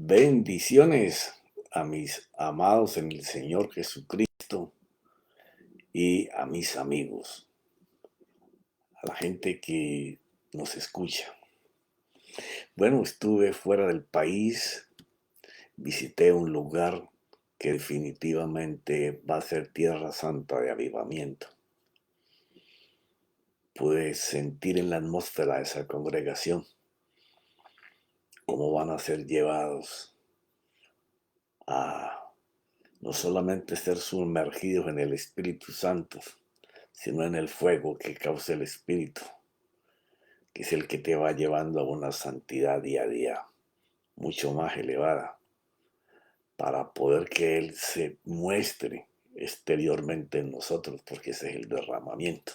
Bendiciones a mis amados en el Señor Jesucristo y a mis amigos, a la gente que nos escucha. Bueno, estuve fuera del país, visité un lugar que definitivamente va a ser tierra santa de avivamiento. Pude sentir en la atmósfera de esa congregación cómo van a ser llevados a no solamente ser sumergidos en el Espíritu Santo, sino en el fuego que causa el Espíritu, que es el que te va llevando a una santidad día a día mucho más elevada, para poder que Él se muestre exteriormente en nosotros, porque ese es el derramamiento.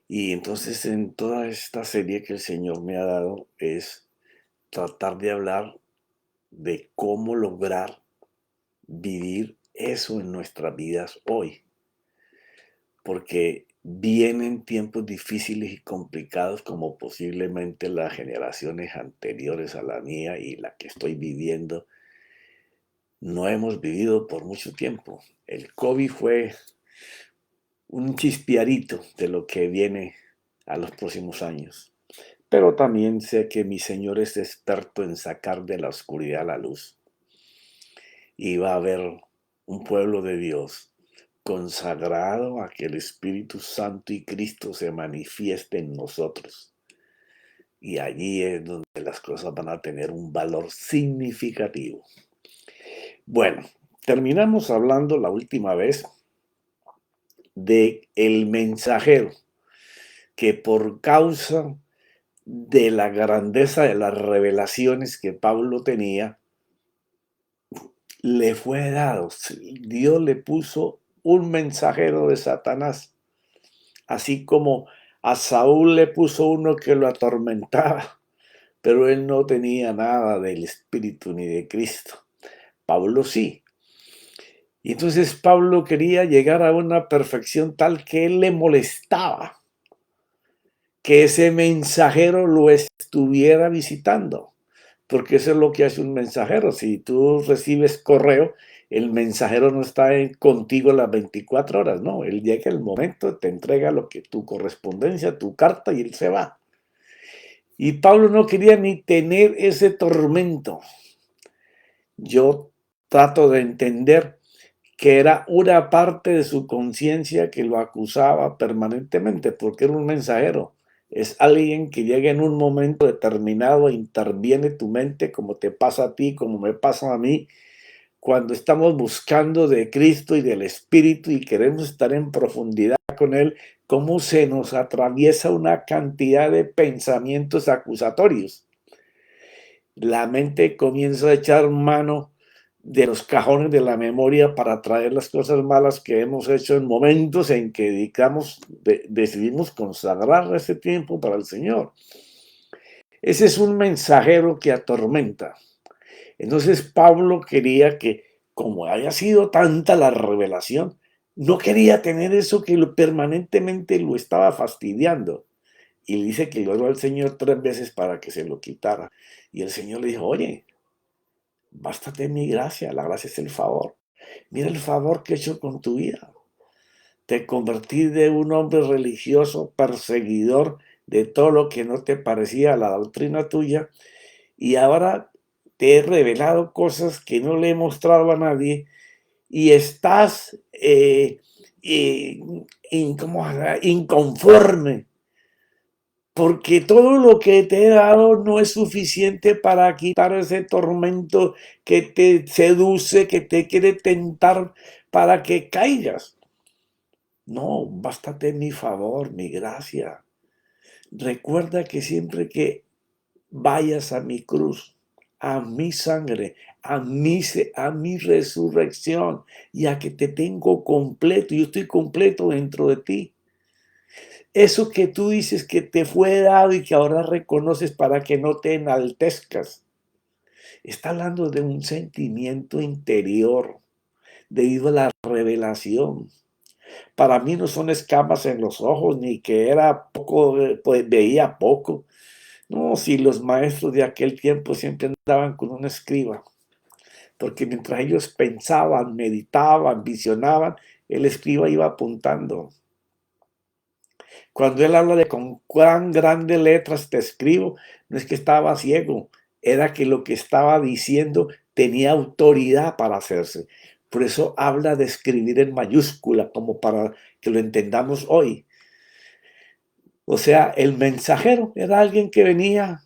Y entonces en toda esta serie que el Señor me ha dado es tratar de hablar de cómo lograr vivir eso en nuestras vidas hoy, porque vienen tiempos difíciles y complicados como posiblemente las generaciones anteriores a la mía y la que estoy viviendo no hemos vivido por mucho tiempo. El COVID fue un chispiarito de lo que viene a los próximos años. Pero también sé que mi Señor es experto en sacar de la oscuridad la luz. Y va a haber un pueblo de Dios consagrado a que el Espíritu Santo y Cristo se manifieste en nosotros. Y allí es donde las cosas van a tener un valor significativo. Bueno, terminamos hablando la última vez de el mensajero que por causa de la grandeza de las revelaciones que Pablo tenía, le fue dado. Dios le puso un mensajero de Satanás, así como a Saúl le puso uno que lo atormentaba, pero él no tenía nada del Espíritu ni de Cristo. Pablo sí. Y entonces Pablo quería llegar a una perfección tal que él le molestaba que ese mensajero lo estuviera visitando, porque eso es lo que hace un mensajero. Si tú recibes correo, el mensajero no está contigo las 24 horas, no, él llega el momento, te entrega lo que tu correspondencia, tu carta y él se va. Y Pablo no quería ni tener ese tormento. Yo trato de entender que era una parte de su conciencia que lo acusaba permanentemente, porque era un mensajero. Es alguien que llega en un momento determinado e interviene tu mente, como te pasa a ti, como me pasa a mí, cuando estamos buscando de Cristo y del Espíritu y queremos estar en profundidad con Él, cómo se nos atraviesa una cantidad de pensamientos acusatorios. La mente comienza a echar mano de los cajones de la memoria para traer las cosas malas que hemos hecho en momentos en que decidimos consagrar ese tiempo para el Señor. Ese es un mensajero que atormenta. Entonces Pablo quería que, como haya sido tanta la revelación, no quería tener eso que permanentemente lo estaba fastidiando. Y le dice que le oró al Señor 3 veces para que se lo quitara. Y el Señor le dijo, oye, bástate mi gracia, la gracia es el favor. Mira el favor que he hecho con tu vida. Te convertí de un hombre religioso, perseguidor de todo lo que no te parecía a la doctrina tuya, y ahora te he revelado cosas que no le he mostrado a nadie, y estás inconforme, porque todo lo que te he dado no es suficiente para quitar ese tormento que te seduce, que te quiere tentar para que caigas. No, bástate mi favor, mi gracia. Recuerda que siempre que vayas a mi cruz, a mi sangre, a mi resurrección, y a que te tengo completo, yo estoy completo dentro de ti. Eso que tú dices que te fue dado y que ahora reconoces para que no te enaltezcas. Está hablando de un sentimiento interior debido a la revelación. Para mí no son escamas en los ojos, ni que era poco, pues veía poco. No, si los maestros de aquel tiempo siempre andaban con un escriba, porque mientras ellos pensaban, meditaban, visionaban, el escriba iba apuntando. Cuando él habla de con cuán grandes letras te escribo, no es que estaba ciego, era que lo que estaba diciendo tenía autoridad para hacerse. Por eso habla de escribir en mayúscula, como para que lo entendamos hoy. O sea, el mensajero era alguien que venía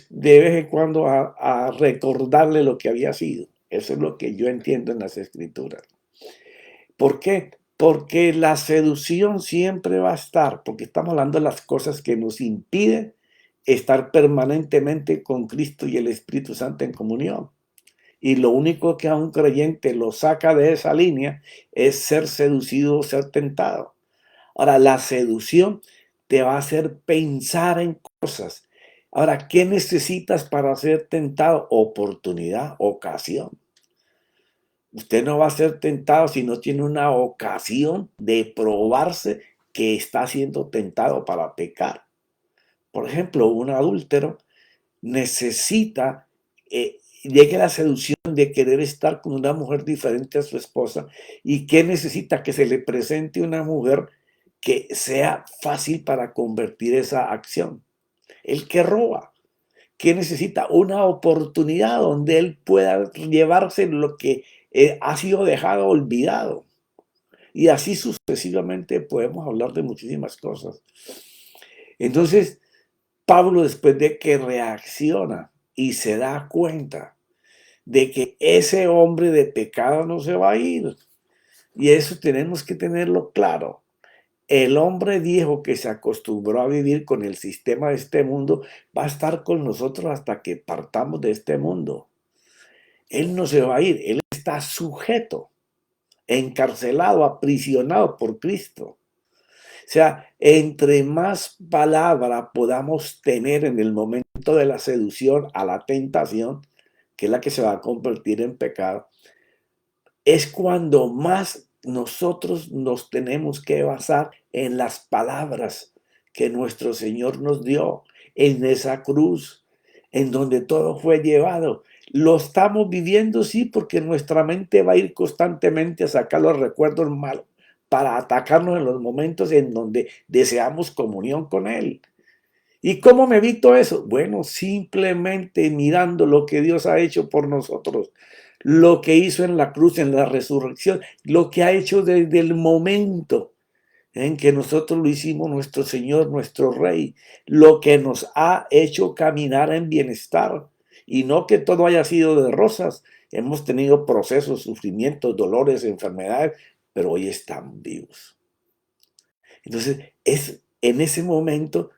de vez en cuando a recordarle lo que había sido. Eso es lo que yo entiendo en las escrituras. ¿Por qué? Porque la seducción siempre va a estar, porque estamos hablando de las cosas que nos impiden estar permanentemente con Cristo y el Espíritu Santo en comunión. Y lo único que a un creyente lo saca de esa línea es ser seducido o ser tentado. Ahora, la seducción te va a hacer pensar en cosas. Ahora, ¿qué necesitas para ser tentado? Oportunidad, ocasión. Usted no va a ser tentado si no tiene una ocasión de probarse que está siendo tentado para pecar. Por ejemplo, un adúltero necesita, llegue a la seducción de querer estar con una mujer diferente a su esposa. ¿Y qué necesita? Que se le presente una mujer que sea fácil para convertir esa acción. El que roba, ¿qué necesita? Una oportunidad donde él pueda llevarse lo que ha sido dejado olvidado. Y así sucesivamente podemos hablar de muchísimas cosas. Entonces, Pablo, después de que reacciona y se da cuenta de que ese hombre de pecado no se va a ir, y eso tenemos que tenerlo claro. El hombre viejo que se acostumbró a vivir con el sistema de este mundo va a estar con nosotros hasta que partamos de este mundo. Él no se va a ir, él está sujeto, encarcelado, aprisionado por Cristo. O sea, entre más palabra podamos tener en el momento de la seducción a la tentación, que es la que se va a convertir en pecado, es cuando más nosotros nos tenemos que basar en las palabras que nuestro Señor nos dio en esa cruz, en donde todo fue llevado. Lo estamos viviendo, sí, porque nuestra mente va a ir constantemente a sacar los recuerdos malos para atacarnos en los momentos en donde deseamos comunión con Él. ¿Y cómo me evito eso? Bueno, simplemente mirando lo que Dios ha hecho por nosotros, lo que hizo en la cruz, en la resurrección, lo que ha hecho desde el momento en que nosotros lo hicimos nuestro Señor, nuestro Rey, lo que nos ha hecho caminar en bienestar. Y no que todo haya sido de rosas, hemos tenido procesos, sufrimientos, dolores, enfermedades, pero hoy están vivos. Entonces, es en ese momento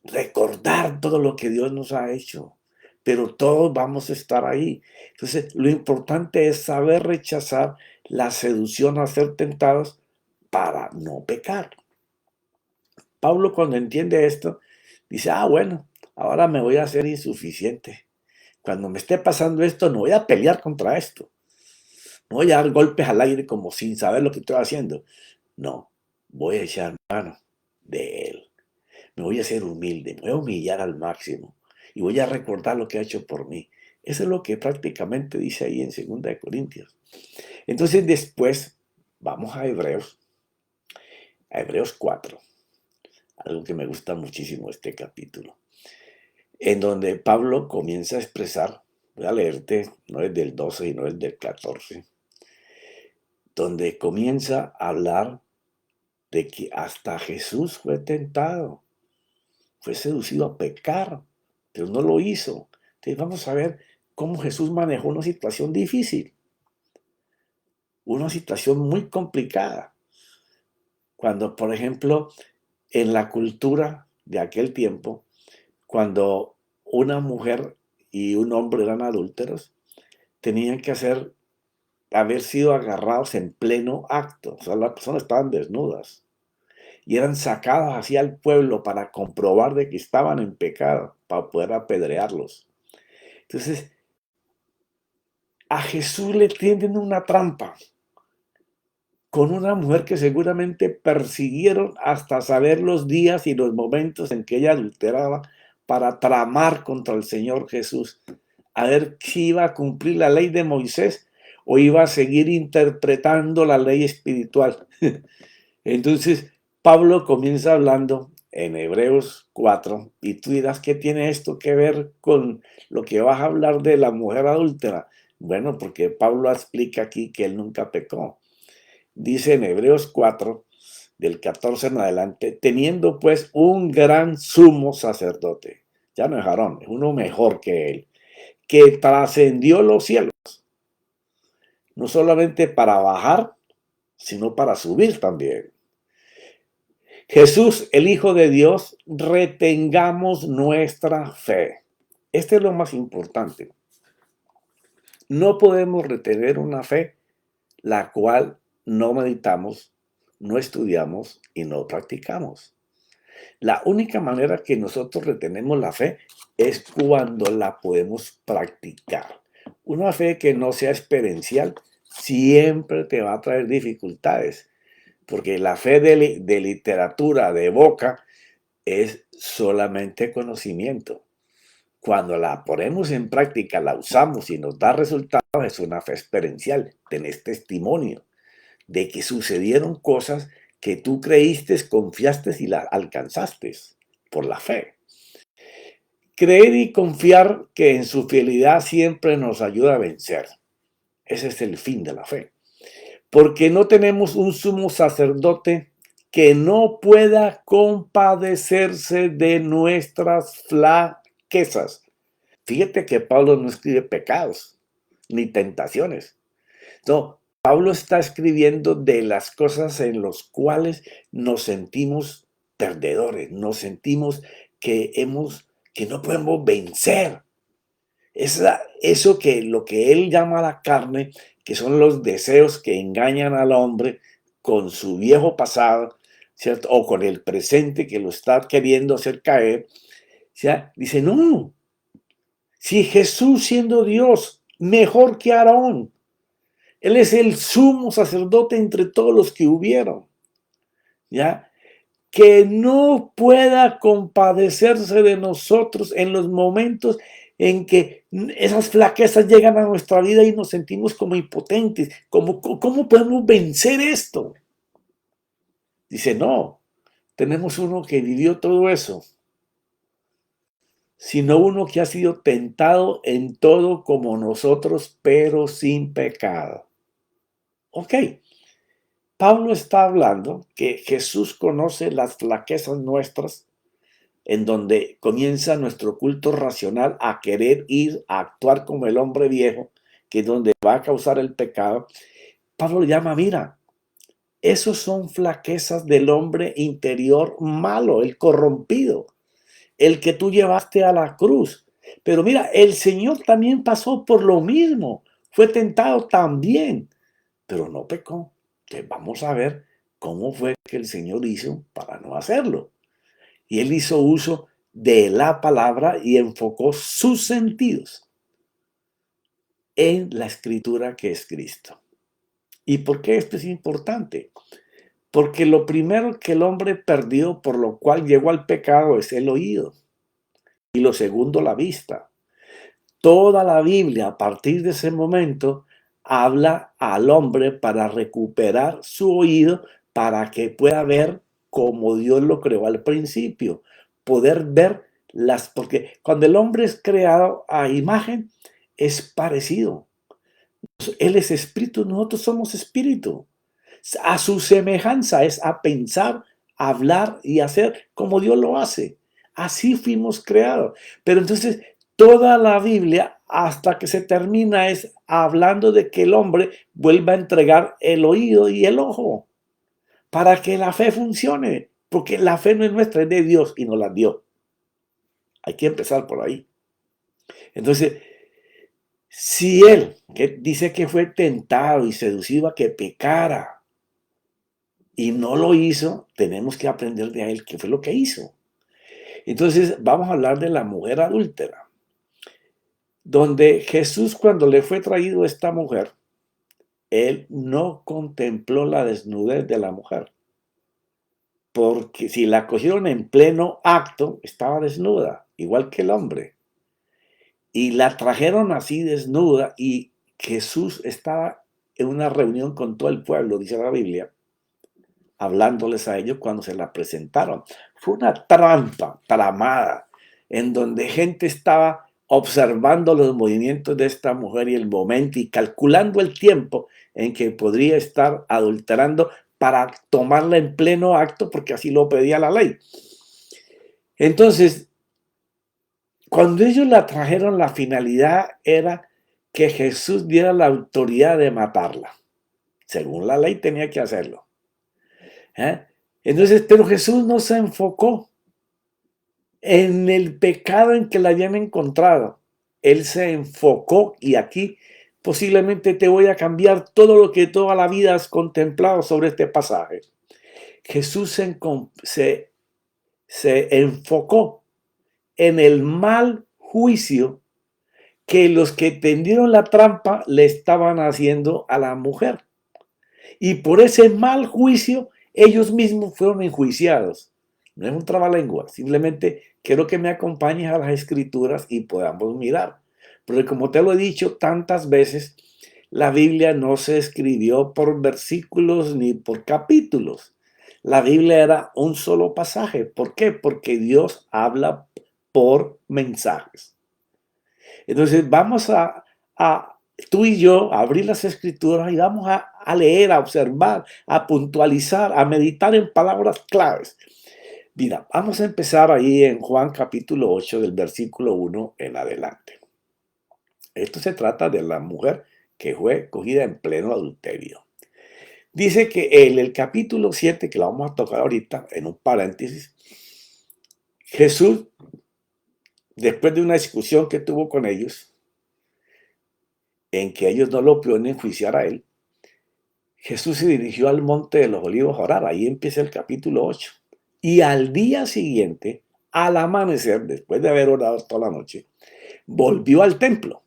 recordar todo lo que Dios nos ha hecho, pero todos vamos a estar ahí. Entonces, lo importante es saber rechazar la seducción a ser tentados para no pecar. Pablo, cuando entiende esto, dice, bueno, ahora me voy a hacer insuficiente. Cuando me esté pasando esto, no voy a pelear contra esto. No voy a dar golpes al aire como sin saber lo que estoy haciendo. No, voy a echar mano de él. Me voy a ser humilde, me voy a humillar al máximo y voy a recordar lo que ha hecho por mí. Eso es lo que prácticamente dice ahí en 2 Corintios. Entonces después vamos a Hebreos 4, algo que me gusta muchísimo este capítulo, en donde Pablo comienza a expresar, voy a leerte, no es del 12 y no es del 14, donde comienza a hablar de que hasta Jesús fue tentado, fue seducido a pecar, pero no lo hizo. Entonces vamos a ver cómo Jesús manejó una situación difícil, una situación muy complicada. Cuando, por ejemplo, en la cultura de aquel tiempo, cuando una mujer y un hombre eran adúlteros, tenían que haber sido agarrados en pleno acto. O sea, las personas estaban desnudas y eran sacadas hacia el pueblo para comprobar de que estaban en pecado, para poder apedrearlos. Entonces, a Jesús le tienden una trampa con una mujer que seguramente persiguieron hasta saber los días y los momentos en que ella adulteraba para tramar contra el Señor Jesús, a ver si iba a cumplir la ley de Moisés o iba a seguir interpretando la ley espiritual. Entonces, Pablo comienza hablando en Hebreos 4, y tú dirás, ¿qué tiene esto que ver con lo que vas a hablar de la mujer adúltera? Bueno, porque Pablo explica aquí que él nunca pecó. Dice en Hebreos 4, del 14 en adelante, teniendo pues un gran sumo sacerdote, ya no es Aarón, es uno mejor que él, que trascendió los cielos, no solamente para bajar, sino para subir también. Jesús, el Hijo de Dios, retengamos nuestra fe. Este es lo más importante. No podemos retener una fe la cual no meditamos, no estudiamos y no practicamos. La única manera que nosotros retenemos la fe es cuando la podemos practicar. Una fe que no sea experiencial siempre te va a traer dificultades, porque la fe de literatura de boca es solamente conocimiento. Cuando la ponemos en práctica, la usamos y nos da resultados, es una fe experiencial. Tenés testimonio de que sucedieron cosas que tú creíste, confiaste y las alcanzaste por la fe. Creer y confiar que en su fidelidad siempre nos ayuda a vencer. Ese es el fin de la fe. Porque no tenemos un sumo sacerdote que no pueda compadecerse de nuestras flaquezas. Fíjate que Pablo no escribe pecados ni tentaciones. No, Pablo está escribiendo de las cosas en las cuales nos sentimos perdedores, nos sentimos que no podemos vencer. Eso que lo que él llama la carne, que son los deseos que engañan al hombre con su viejo pasado, ¿cierto? O con el presente que lo está queriendo hacer caer. Dice, no, si Jesús siendo Dios, mejor que Aarón, él es el sumo sacerdote entre todos los que hubieron, ¿ya? Que no pueda compadecerse de nosotros en los momentos en que esas flaquezas llegan a nuestra vida y nos sentimos como impotentes. ¿Cómo podemos vencer esto? Dice, no, tenemos uno que vivió todo eso, sino uno que ha sido tentado en todo como nosotros, pero sin pecado. Ok. Pablo está hablando que Jesús conoce las flaquezas nuestras, en donde comienza nuestro culto racional a querer ir a actuar como el hombre viejo, que es donde va a causar el pecado. Pablo le llama, mira, esos son flaquezas del hombre interior malo, el corrompido, el que tú llevaste a la cruz. Pero mira, el Señor también pasó por lo mismo, fue tentado también, pero no pecó. Entonces vamos a ver cómo fue que el Señor hizo para no hacerlo. Y él hizo uso de la palabra y enfocó sus sentidos en la escritura que es Cristo. ¿Y por qué esto es importante? Porque lo primero que el hombre perdió, por lo cual llegó al pecado, es el oído. Y lo segundo, la vista. Toda la Biblia, a partir de ese momento, habla al hombre para recuperar su oído para que pueda ver como Dios lo creó al principio. Poder ver porque cuando el hombre es creado a imagen, es parecido. Él es espíritu, nosotros somos espíritu. A su semejanza es a pensar, hablar y hacer como Dios lo hace. Así fuimos creados. Pero entonces toda la Biblia hasta que se termina es hablando de que el hombre vuelva a entregar el oído y el ojo para que la fe funcione. Porque la fe no es nuestra, es de Dios y nos la dio. Hay que empezar por ahí. Entonces, si él, que dice que fue tentado y seducido a que pecara, y no lo hizo, tenemos que aprender de él qué fue lo que hizo. Entonces vamos a hablar de la mujer adúltera, donde Jesús, cuando le fue traído esta mujer, él no contempló la desnudez de la mujer. porque si la cogieron en pleno acto, estaba desnuda, igual que el hombre. Y la trajeron así desnuda y Jesús estaba en una reunión con todo el pueblo, dice la Biblia, hablándoles a ellos cuando se la presentaron. Fue una trampa tramada en donde gente estaba observando los movimientos de esta mujer y el momento y calculando el tiempo en que podría estar adulterando para tomarla en pleno acto porque así lo pedía la ley. Entonces, cuando ellos la trajeron, la finalidad era que Jesús diera la autoridad de matarla. Según la ley tenía que hacerlo. ¿Eh? Entonces, pero Jesús no se enfocó en el pecado en que la habían encontrado. Él se enfocó, y aquí posiblemente te voy a cambiar todo lo que toda la vida has contemplado sobre este pasaje. Jesús se enfocó en el mal juicio que los que tendieron la trampa le estaban haciendo a la mujer. Y por ese mal juicio, ellos mismos fueron enjuiciados. No es un trabalengua, simplemente quiero que me acompañes a las escrituras y podamos mirar. Porque como te lo he dicho tantas veces, la Biblia no se escribió por versículos ni por capítulos. La Biblia era un solo pasaje. ¿Por qué? Porque Dios habla por mensajes. Entonces vamos a tú y yo a abrir las escrituras y vamos a leer, a observar, a puntualizar, a meditar en palabras claves. Mira, vamos a empezar ahí en Juan capítulo 8 del versículo 1 en adelante. Esto se trata de la mujer que fue cogida en pleno adulterio. Dice que en el capítulo 7, que lo vamos a tocar ahorita en un paréntesis, Jesús, después de una discusión que tuvo con ellos, en que ellos no lo pudieron enjuiciar a él, Jesús se dirigió al monte de los olivos a orar. Ahí empieza el capítulo 8. Y al día siguiente, al amanecer, después de haber orado toda la noche, volvió al templo.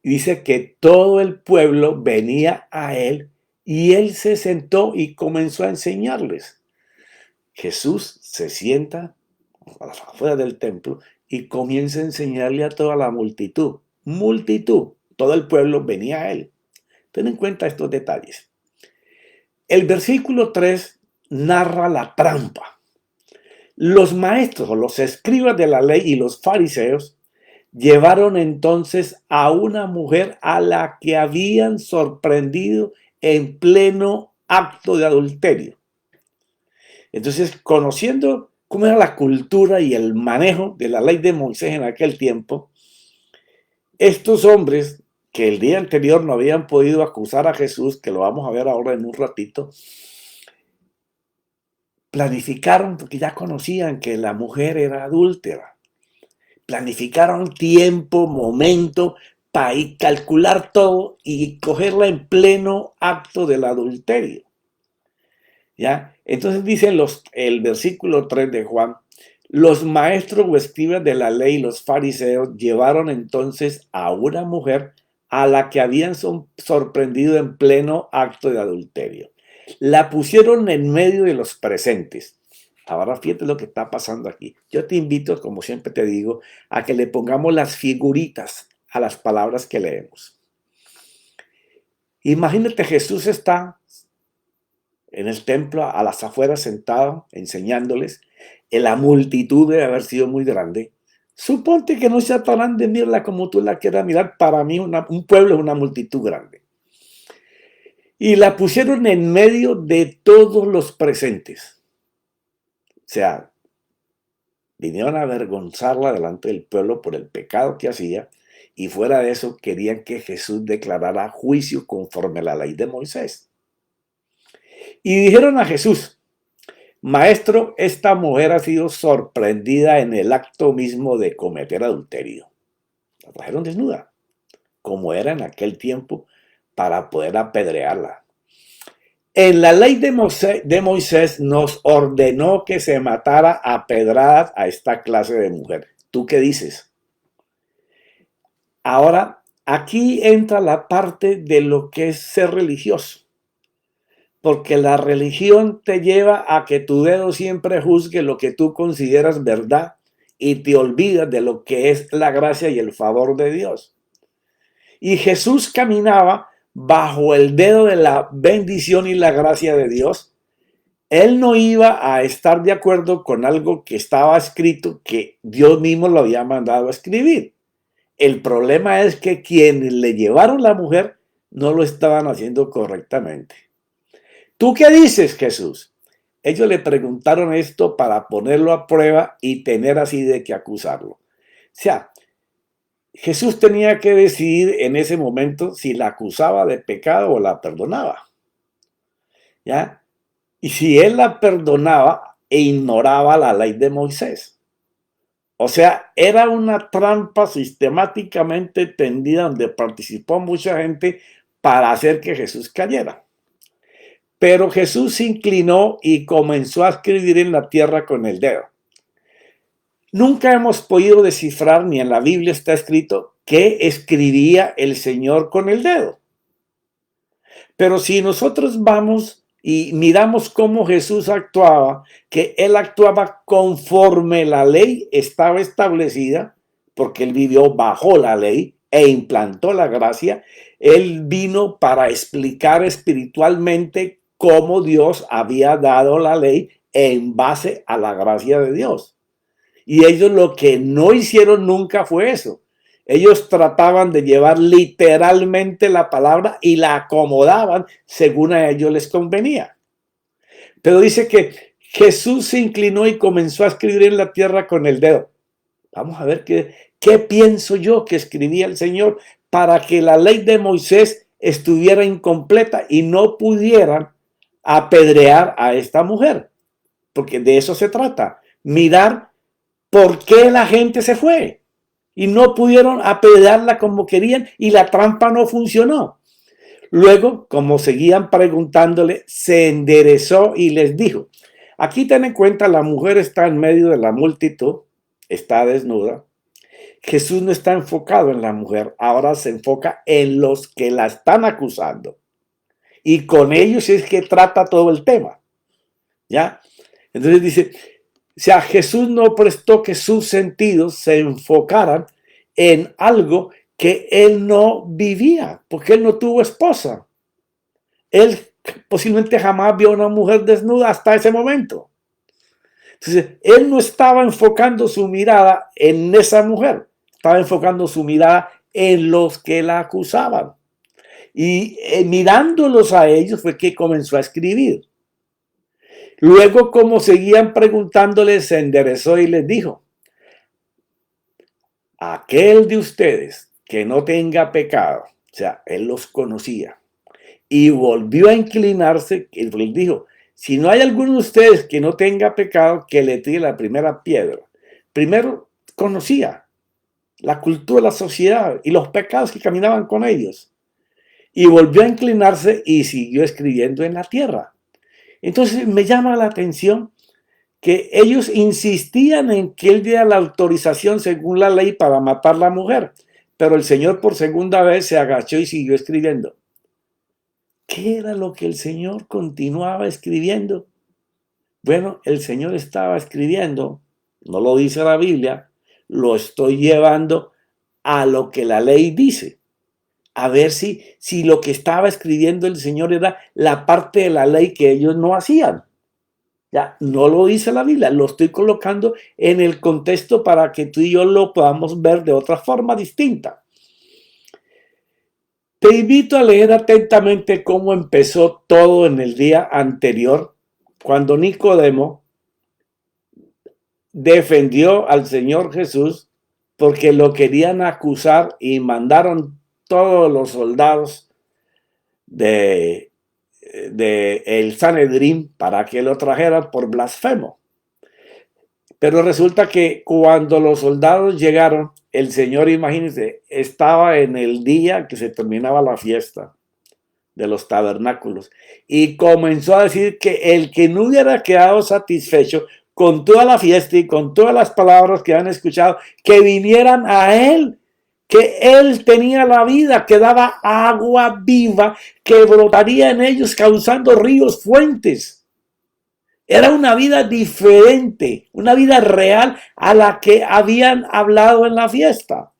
Y dice que todo el pueblo venía a él y él se sentó y comenzó a enseñarles. Jesús se sienta a las afueras del templo y comienza a enseñarle a toda la multitud. Multitud. Todo el pueblo venía a él. Ten en cuenta estos detalles. El versículo 3 narra la trampa. Los maestros o los escribas de la ley y los fariseos llevaron entonces a una mujer a la que habían sorprendido en pleno acto de adulterio. Entonces, conociendo cómo era la cultura y el manejo de la ley de Moisés en aquel tiempo, estos hombres que el día anterior no habían podido acusar a Jesús, que lo vamos a ver ahora en un ratito, planificaron, porque ya conocían que la mujer era adúltera. Planificaron tiempo, momento, para calcular todo y cogerla en pleno acto del adulterio. ¿Ya? Entonces dicen el versículo 3 de Juan, los maestros o escribas de la ley, los fariseos, llevaron entonces a una mujer a la que habían sorprendido en pleno acto de adulterio. La pusieron en medio de los presentes. Ahora fíjate lo que está pasando aquí. Yo te invito, como siempre te digo, a que le pongamos las figuritas a las palabras que leemos. Imagínate, Jesús está en el templo a las afueras sentado, enseñándoles. La multitud debe haber sido muy grande. Suponte que no sea tan grande, mírala como tú la quieras mirar. Para mí un pueblo es una multitud grande. Y la pusieron en medio de todos los presentes. O sea, vinieron a avergonzarla delante del pueblo por el pecado que hacía, y fuera de eso querían que Jesús declarara juicio conforme a la ley de Moisés. Y dijeron a Jesús, Maestro, esta mujer ha sido sorprendida en el acto mismo de cometer adulterio. La trajeron desnuda, como era en aquel tiempo, para poder apedrearla. En la ley de Moisés nos ordenó que se matara a pedradas a esta clase de mujer. ¿Tú qué dices? Ahora, aquí entra la parte de lo que es ser religioso. porque la religión te lleva a que tu dedo siempre juzgue lo que tú consideras verdad y te olvidas de lo que es la gracia y el favor de Dios. Y Jesús caminaba bajo el dedo de la bendición y la gracia de Dios. Él no iba a estar de acuerdo con algo que estaba escrito, que Dios mismo lo había mandado a escribir. El problema es que quienes le llevaron la mujer no lo estaban haciendo correctamente. ¿Tú qué dices, Jesús? Ellos le preguntaron esto para ponerlo a prueba y tener así de qué acusarlo. O sea, Jesús tenía que decidir en ese momento si la acusaba de pecado o la perdonaba. ¿Ya? Y si él la perdonaba e ignoraba la ley de Moisés. O sea, era una trampa sistemáticamente tendida donde participó mucha gente para hacer que Jesús cayera. Pero Jesús se inclinó y comenzó a escribir en la tierra con el dedo. Nunca hemos podido descifrar, ni en la Biblia está escrito, qué escribía el Señor con el dedo. Pero si nosotros vamos y miramos cómo Jesús actuaba, que él actuaba conforme la ley estaba establecida, porque él vivió bajo la ley e implantó la gracia, él vino para explicar espiritualmente cómo Dios había dado la ley en base a la gracia de Dios. Y ellos lo que no hicieron nunca fue eso. Ellos trataban de llevar literalmente la palabra y la acomodaban según a ellos les convenía. Pero dice que Jesús se inclinó y comenzó a escribir en la tierra con el dedo. Vamos a ver qué pienso yo que escribía el Señor para que la ley de Moisés estuviera incompleta y no pudieran apedrear a esta mujer. Porque de eso se trata. Mirar por qué la gente se fue. Y no pudieron apedrearla como querían y la trampa no funcionó. Luego, como seguían preguntándole, se enderezó y les dijo, aquí ten en cuenta, la mujer está en medio de la multitud, está desnuda. Jesús no está enfocado en la mujer, ahora se enfoca en los que la están acusando. Y con ellos es que trata todo el tema. ¿Ya? Entonces dice, o sea, Jesús no prestó que sus sentidos se enfocaran en algo que él no vivía, porque él no tuvo esposa. Él posiblemente jamás vio a una mujer desnuda hasta ese momento. Entonces, él no estaba enfocando su mirada en esa mujer, estaba enfocando su mirada en los que la acusaban. Y mirándolos a ellos fue que comenzó a escribir. Luego, como seguían preguntándole, se enderezó y les dijo, aquel de ustedes que no tenga pecado, o sea, él los conocía, y volvió a inclinarse, y les dijo, si no hay alguno de ustedes que no tenga pecado, que le tire la primera piedra. Primero conocía la cultura, la sociedad y los pecados que caminaban con ellos. Y volvió a inclinarse y siguió escribiendo en la tierra. Entonces me llama la atención que ellos insistían en que él diera la autorización según la ley para matar a la mujer, pero el Señor por segunda vez se agachó y siguió escribiendo. ¿Qué era lo que el Señor continuaba escribiendo? Bueno, el Señor estaba escribiendo, no lo dice la Biblia, lo estoy llevando a lo que la ley dice. A ver si lo que estaba escribiendo el Señor era la parte de la ley que ellos no hacían. Ya, no lo dice la Biblia, lo estoy colocando en el contexto para que tú y yo lo podamos ver de otra forma distinta. Te invito a leer atentamente cómo empezó todo en el día anterior, cuando Nicodemo defendió al Señor Jesús porque lo querían acusar y mandaron todos los soldados de el Sanedrín para que lo trajeran por blasfemo. Pero resulta que cuando los soldados llegaron, el Señor, imagínense, estaba en el día que se terminaba la fiesta de los tabernáculos y comenzó a decir que el que no hubiera quedado satisfecho con toda la fiesta y con todas las palabras que han escuchado, que vinieran a él que Él tenía la vida, que daba agua viva, que brotaría en ellos causando ríos, fuentes. Era una vida diferente, una vida real a la que habían hablado en la fiesta.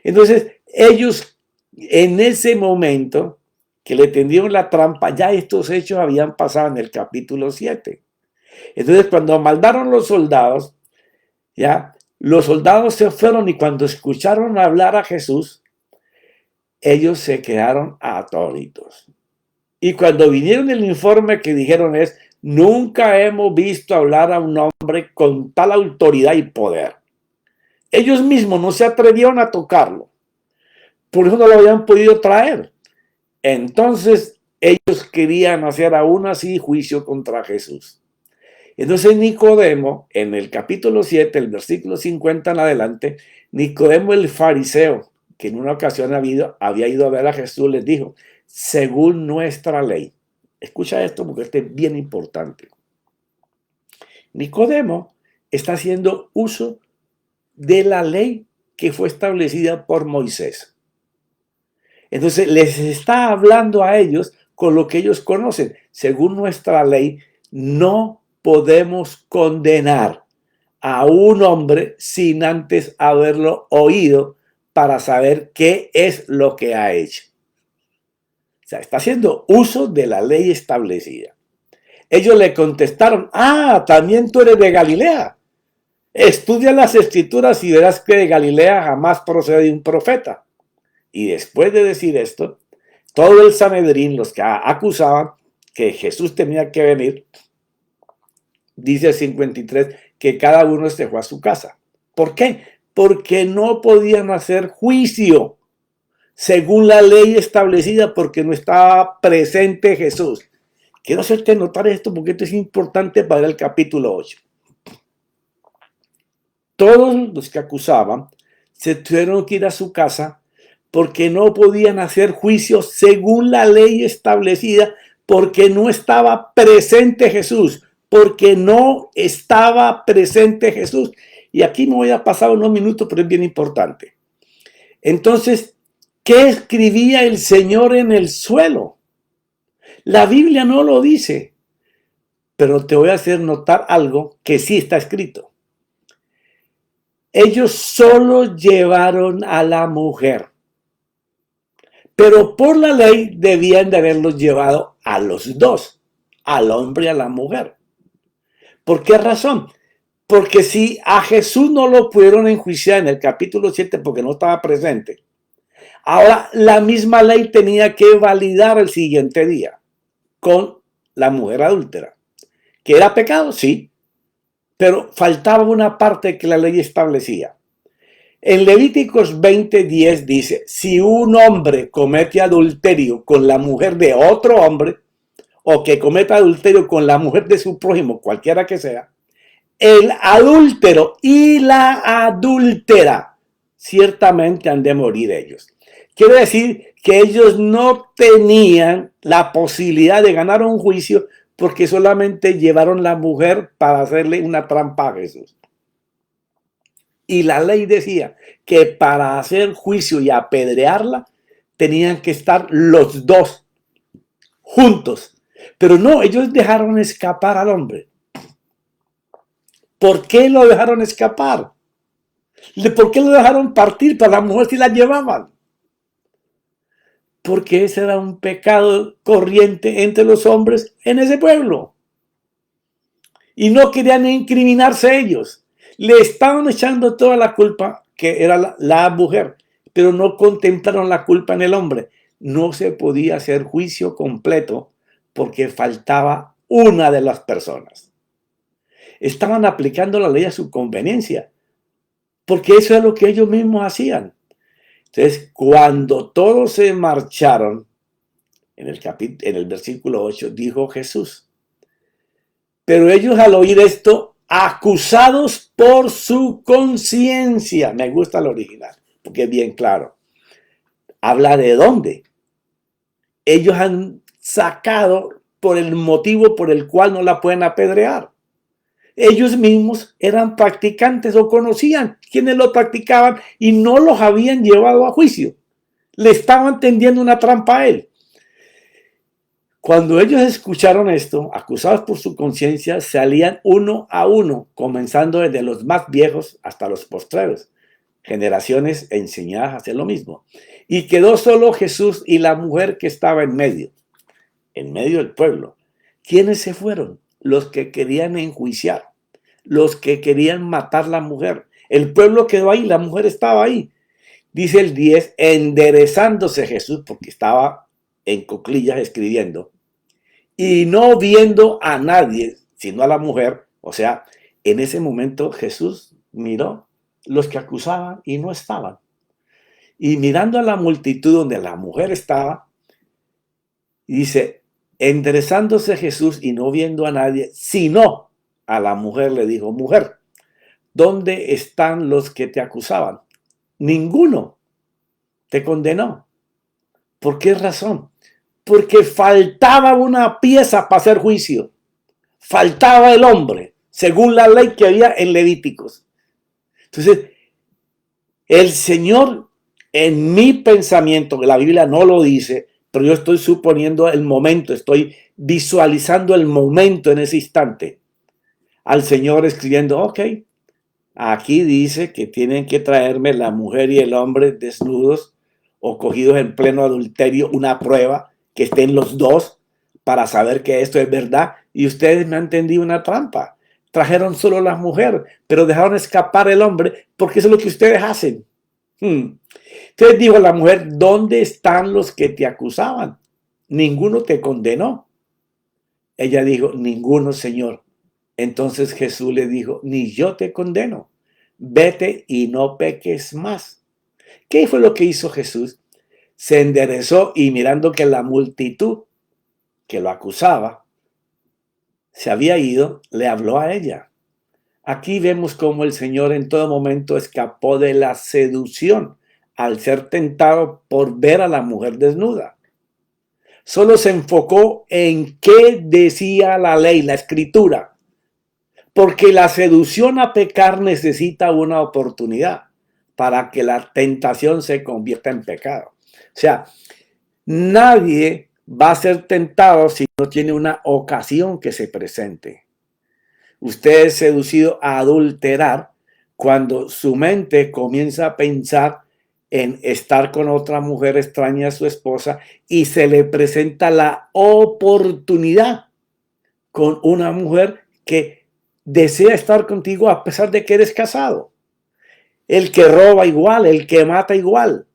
Entonces, ellos en ese momento que le tendieron la trampa, ya estos hechos habían pasado en el capítulo 7. Entonces, cuando mandaron los soldados, ya, los soldados se fueron y cuando escucharon hablar a Jesús, ellos se quedaron atónitos. Y cuando vinieron el informe que dijeron es, nunca hemos visto hablar a un hombre con tal autoridad y poder. Ellos mismos no se atrevieron a tocarlo. Por eso no lo habían podido traer. Entonces ellos querían hacer aún así juicio contra Jesús. Entonces Nicodemo, en el capítulo 7, el versículo 50 en adelante, Nicodemo el fariseo, que en una ocasión había ido a ver a Jesús, les dijo, según nuestra ley. Escucha esto porque este es bien importante. Nicodemo está haciendo uso de la ley que fue establecida por Moisés. Entonces les está hablando a ellos con lo que ellos conocen. Según nuestra ley, no podemos condenar a un hombre sin antes haberlo oído para saber qué es lo que ha hecho. O sea, está haciendo uso de la ley establecida. Ellos le contestaron, también tú eres de Galilea. Estudia las escrituras y verás que de Galilea jamás procede un profeta. Y después de decir esto, todo el Sanedrín, los que acusaban que Jesús tenía que venir, dice el 53, que cada uno se fue a su casa. ¿Por qué? Porque no podían hacer juicio según la ley establecida porque no estaba presente Jesús. Quiero hacerte notar esto porque esto es importante para el capítulo 8. Todos los que acusaban se tuvieron que ir a su casa porque no podían hacer juicio según la ley establecida porque no estaba presente Jesús, porque no estaba presente Jesús. Y aquí me voy a pasar unos minutos, pero es bien importante. Entonces, ¿qué escribía el Señor en el suelo? La Biblia no lo dice, pero te voy a hacer notar algo que sí está escrito. Ellos solo llevaron a la mujer, pero por la ley debían de haberlos llevado a los dos, al hombre y a la mujer. ¿Por qué razón? Porque si a Jesús no lo pudieron enjuiciar en el capítulo 7 porque no estaba presente, ahora la misma ley tenía que validar el siguiente día con la mujer adúltera. ¿Que era pecado? Sí, pero faltaba una parte que la ley establecía. En Levíticos 20:10 dice, si un hombre comete adulterio con la mujer de otro hombre, o que cometa adulterio con la mujer de su prójimo, cualquiera que sea, el adúltero y la adúltera ciertamente han de morir ellos. Quiere decir que ellos no tenían la posibilidad de ganar un juicio porque solamente llevaron la mujer para hacerle una trampa a Jesús. Y la ley decía que para hacer juicio y apedrearla tenían que estar los dos juntos. Pero no, ellos dejaron escapar al hombre. ¿Por qué lo dejaron escapar? ¿Por qué lo dejaron partir? Para la mujer si la llevaban. Porque ese era un pecado corriente entre los hombres en ese pueblo. Y no querían incriminarse ellos. Le estaban echando toda la culpa, que era la mujer, pero no contemplaron la culpa en el hombre. No se podía hacer juicio completo porque faltaba una de las personas. Estaban aplicando la ley a su conveniencia, porque eso es lo que ellos mismos hacían. Entonces, cuando todos se marcharon, en el versículo 8, dijo Jesús, pero ellos al oír esto, acusados por su conciencia, me gusta el original, porque es bien claro, habla de dónde. Ellos han sacado por el motivo por el cual no la pueden apedrear. ellos mismos eran practicantes o conocían quienes lo practicaban y no los habían llevado a juicio. Le estaban tendiendo una trampa a él. Cuando ellos escucharon esto, acusados por su conciencia, salían uno a uno, comenzando desde los más viejos hasta los postreros. Generaciones enseñadas a hacer lo mismo. Y quedó solo Jesús y la mujer que estaba en medio del pueblo. ¿Quiénes se fueron? Los que querían enjuiciar, los que querían matar a la mujer. El pueblo quedó ahí, la mujer estaba ahí. Dice el 10, enderezándose Jesús, porque estaba en cuclillas escribiendo, y no viendo a nadie, sino a la mujer. O sea, en ese momento Jesús miró los que acusaban y no estaban. Y mirando a la multitud donde la mujer estaba, dice, enderezándose Jesús y no viendo a nadie, sino a la mujer le dijo, mujer, ¿dónde están los que te acusaban? Ninguno te condenó. ¿Por qué razón? Porque faltaba una pieza para hacer juicio. Faltaba el hombre, según la ley que había en Levíticos. Entonces, el Señor, en mi pensamiento, que la Biblia no lo dice, pero yo estoy suponiendo el momento, estoy visualizando el momento en ese instante. Al Señor escribiendo, ok, aquí dice que tienen que traerme la mujer y el hombre desnudos o cogidos en pleno adulterio, una prueba que estén los dos para saber que esto es verdad. Y ustedes me han tendido una trampa. Trajeron solo la mujer, pero dejaron escapar el hombre porque eso es lo que ustedes hacen. Entonces dijo la mujer, ¿dónde están los que te acusaban? Ninguno te condenó. Ella dijo, ninguno, Señor. Entonces Jesús le dijo, ni yo te condeno. Vete y no peques más. ¿Qué fue lo que hizo Jesús? Se enderezó y mirando que la multitud que lo acusaba se había ido, le habló a ella. Aquí vemos cómo el Señor en todo momento escapó de la seducción al ser tentado por ver a la mujer desnuda. Solo se enfocó en qué decía la ley, la escritura, porque la seducción a pecar necesita una oportunidad para que la tentación se convierta en pecado. O sea, nadie va a ser tentado si no tiene una ocasión que se presente. Usted es seducido a adulterar cuando su mente comienza a pensar en estar con otra mujer extraña a su esposa y se le presenta la oportunidad con una mujer que desea estar contigo a pesar de que eres casado. El que roba igual, el que mata igual.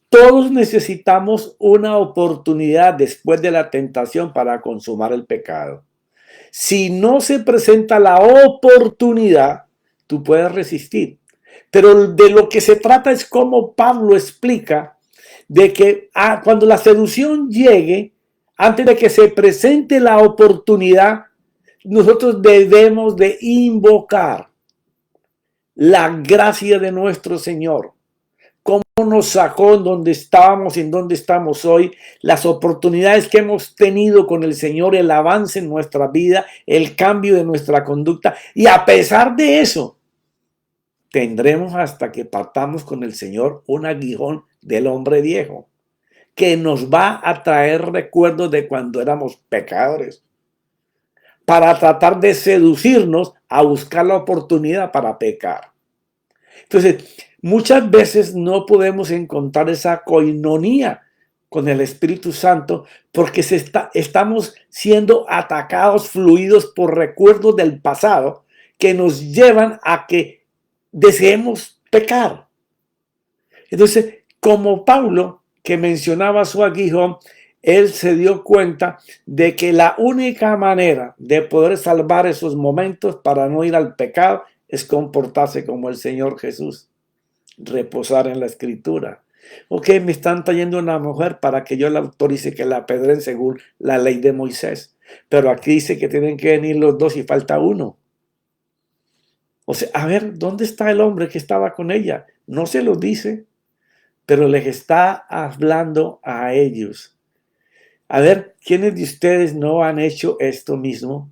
Todos necesitamos una oportunidad después de la tentación para consumar el pecado. Si no se presenta la oportunidad, tú puedes resistir. Pero de lo que se trata es como Pablo explica de que cuando la seducción llegue, antes de que se presente la oportunidad, nosotros debemos de invocar la gracia de nuestro Señor. Cómo nos sacó en donde estábamos y en donde estamos hoy, las oportunidades que hemos tenido con el Señor, el avance en nuestra vida, el cambio de nuestra conducta. Y a pesar de eso, tendremos hasta que partamos con el Señor un aguijón del hombre viejo, que nos va a traer recuerdos de cuando éramos pecadores, para tratar de seducirnos a buscar la oportunidad para pecar. Entonces, muchas veces no podemos encontrar esa coinonía con el Espíritu Santo porque estamos siendo atacados, fluidos por recuerdos del pasado que nos llevan a que deseemos pecar. Entonces, como Pablo, que mencionaba su aguijón, él se dio cuenta de que la única manera de poder salvar esos momentos para no ir al pecado es comportarse como el Señor Jesús, reposar en la escritura. Ok, me están trayendo una mujer para que yo la autorice que la apedreen según la ley de Moisés, pero aquí dice que tienen que venir los dos y falta uno. O sea, a ver, ¿dónde está el hombre que estaba con ella? No se lo dice, pero les está hablando a ellos. A ver, ¿quiénes de ustedes no han hecho esto mismo?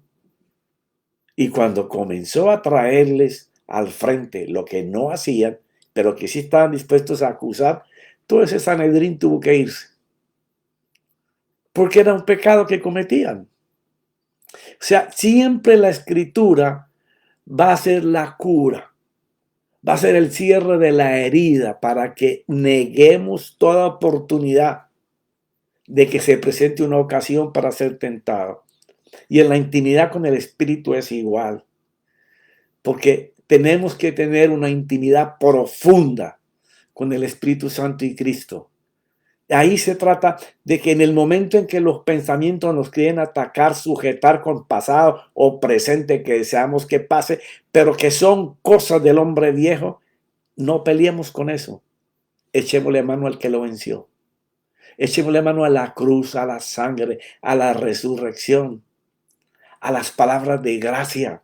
Y cuando comenzó a traerles al frente lo que no hacían, pero que sí estaban dispuestos a acusar, todo ese Sanedrín tuvo que irse, porque era un pecado que cometían. O sea, siempre la escritura va a ser la cura, va a ser el cierre de la herida para que neguemos toda oportunidad de que se presente una ocasión para ser tentado. Y en la intimidad con el Espíritu es igual, porque tenemos que tener una intimidad profunda con el Espíritu Santo y Cristo. Ahí se trata de que en el momento en que los pensamientos nos quieren atacar, sujetar con pasado o presente que deseamos que pase, pero que son cosas del hombre viejo, no peleemos con eso. Echémosle mano al que lo venció. Echémosle mano a la cruz, a la sangre, a la resurrección, a las palabras de gracia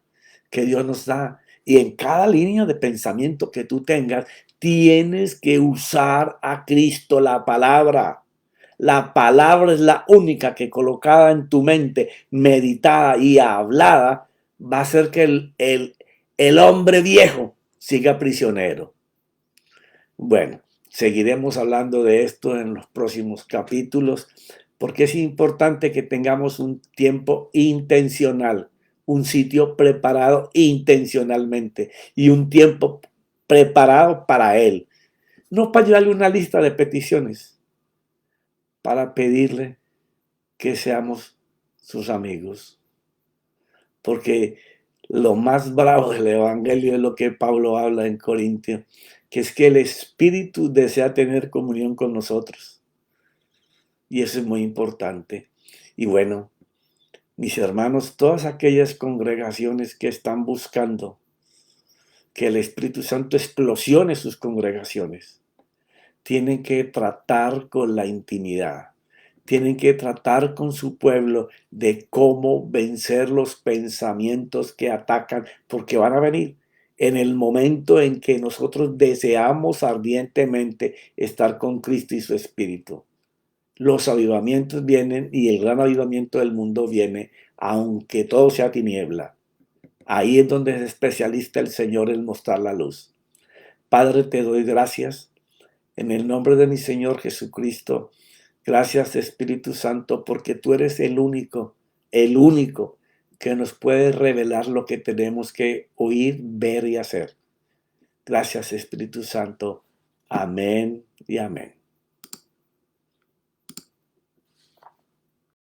que Dios nos da. Y en cada línea de pensamiento que tú tengas, tienes que usar a Cristo, la palabra. La palabra es la única que colocada en tu mente, meditada y hablada, va a hacer que el hombre viejo siga prisionero. Bueno, seguiremos hablando de esto en los próximos capítulos, porque es importante que tengamos un tiempo intencional, un sitio preparado intencionalmente y un tiempo preparado para Él. No para llevarle una lista de peticiones, para pedirle que seamos sus amigos. Porque lo más bravo del Evangelio es lo que Pablo habla en Corintios, que es que el Espíritu desea tener comunión con nosotros. Y eso es muy importante. Y bueno, mis hermanos, todas aquellas congregaciones que están buscando que el Espíritu Santo explosione sus congregaciones, tienen que tratar con la intimidad. Tienen que tratar con su pueblo de cómo vencer los pensamientos que atacan, porque van a venir en el momento en que nosotros deseamos ardientemente estar con Cristo y su Espíritu. Los avivamientos vienen y el gran avivamiento del mundo viene, aunque todo sea tiniebla. Ahí es donde es especialista el Señor en mostrar la luz. Padre, te doy gracias en el nombre de mi Señor Jesucristo. Gracias, Espíritu Santo, porque tú eres el único que nos puede revelar lo que tenemos que oír, ver y hacer. Gracias, Espíritu Santo. Amén y amén.